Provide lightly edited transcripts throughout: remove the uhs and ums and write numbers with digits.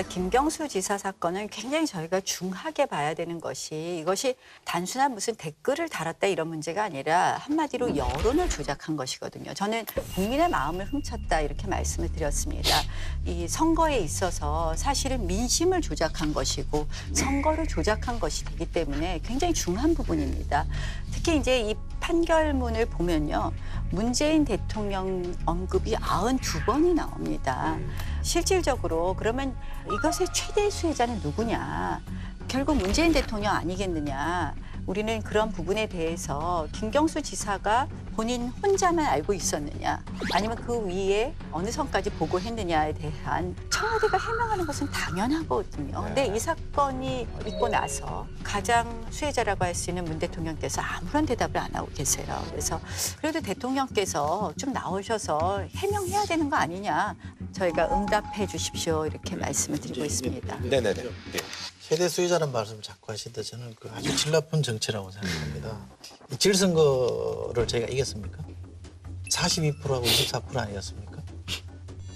김경수 지사 사건은 굉장히 저희가 중하게 봐야 되는 것이 이것이 단순한 무슨 댓글을 달았다 이런 문제가 아니라 한마디로 여론을 조작한 것이거든요. 저는 국민의 마음을 훔쳤다 이렇게 말씀을 드렸습니다. 이 선거에 있어서 사실은 민심을 조작한 것이고 선거를 조작한 것이 되기 때문에 굉장히 중한 부분입니다. 특히 이제 이 판결문을 보면요. 문재인 대통령 언급이 92번이 나옵니다. 실질적으로 그러면 이것의 최대 수혜자는 누구냐. 결국 문재인 대통령 아니겠느냐. 우리는 그런 부분에 대해서 김경수 지사가 본인 혼자만 알고 있었느냐 아니면 그 위에 어느 선까지 보고했느냐에 대한 청와대가 해명하는 것은 당연하거든요. 근데 이 사건이 있고 나서 가장 수혜자라고 할 수 있는 문 대통령께서 아무런 대답을 안 하고 계세요. 그래서 그래도 대통령께서 좀 나오셔서 해명해야 되는 거 아니냐. 저희가 응답해 주십시오 이렇게 말씀을 드리고 있습니다. 네네네. 네. 최대 수혜자라는 말씀을 자꾸 하시는데 저는 그 아주 질 나쁜 정치라고 생각합니다. 이 질선거를 저희가 이겼습니까? 42%하고 24% 아니었습니까?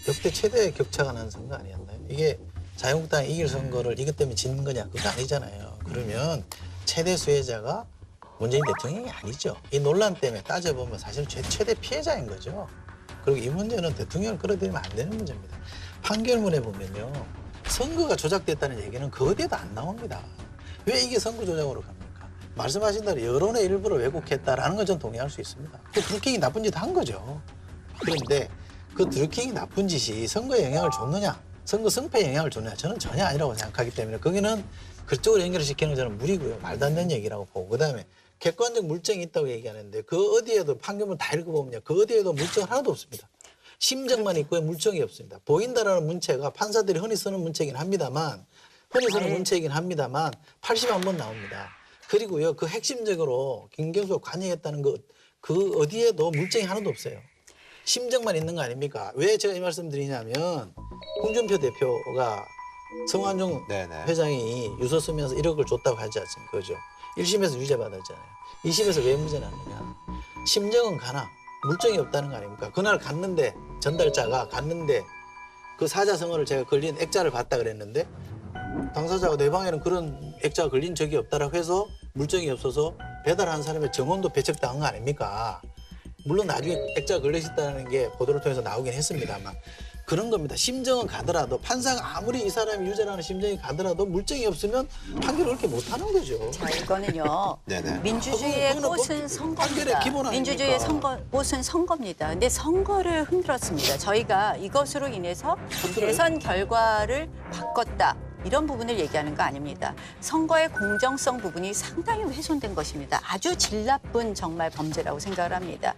역대 최대 격차가 난 선거 아니었나요? 이게 자유한국당이 이길 선거를 이것 때문에 진 거냐? 그거 아니잖아요. 그러면 최대 수혜자가 문재인 대통령이 아니죠. 이 논란 때문에 따져보면 사실 최대 피해자인 거죠. 그리고 이 문제는 대통령을 끌어들이면 안 되는 문제입니다. 판결문에 보면요. 선거가 조작됐다는 얘기는 그 어디에도 안 나옵니다. 왜 이게 선거 조작으로 갑니까? 말씀하신 대로 여론의 일부를 왜곡했다라는 건 전 동의할 수 있습니다. 그 드루킹이 나쁜 짓 한 거죠. 그런데 그 드루킹이 나쁜 짓이 선거에 영향을 줬느냐, 선거 승패에 영향을 줬느냐 저는 전혀 아니라고 생각하기 때문에 거기는 그쪽으로 연결시키는 건 저는 무리고요. 말도 안 되는 얘기라고 보고 그다음에 객관적 물증이 있다고 얘기하는데 그 어디에도 판결문 다 읽어보면요. 그 어디에도 물증 하나도 없습니다. 심정만 있고요. 물증이 없습니다. 보인다라는 문체가 판사들이 흔히 쓰는 문체이긴 합니다만 81번 나옵니다. 그리고요. 그 핵심적으로 김경수가 관여했다는 그 어디에도 물증이 하나도 없어요. 심정만 있는 거 아닙니까? 왜 제가 이 말씀 드리냐면 홍준표 대표가 성완종 회장이 유서 쓰면서 1억을 줬다고 하지 않습니까? 그죠? 1심에서 유죄 받았잖아요. 2심에서 왜 무죄 났느냐? 심정은 가나 물증이 없다는 거 아닙니까? 그날 갔는데 전달자가 갔는데 그 사자성어를 제가 걸린 액자를 봤다 그랬는데 당사자가 내 방에는 그런 액자가 걸린 적이 없다라고 해서 물증이 없어서 배달한 사람의 정원도 배척당한 거 아닙니까? 물론 나중에 액자가 걸려있다는 게 보도를 통해서 나오긴 했습니다만 그런 겁니다. 심정은 가더라도 판사가 아무리 이 사람이 유죄라는 심정이 가더라도 물증이 없으면 판결을 그렇게 못하는 거죠. 자, 이거는요. 민주주의의 꽃은 선거입니다. 민주주의의 꽃은 선거입니다. 근데 선거를 흔들었습니다. 저희가 이것으로 인해서 대선 결과를 바꿨다. 이런 부분을 얘기하는 거 아닙니다. 선거의 공정성 부분이 상당히 훼손된 것입니다. 아주 질 나쁜 정말 범죄라고 생각을 합니다.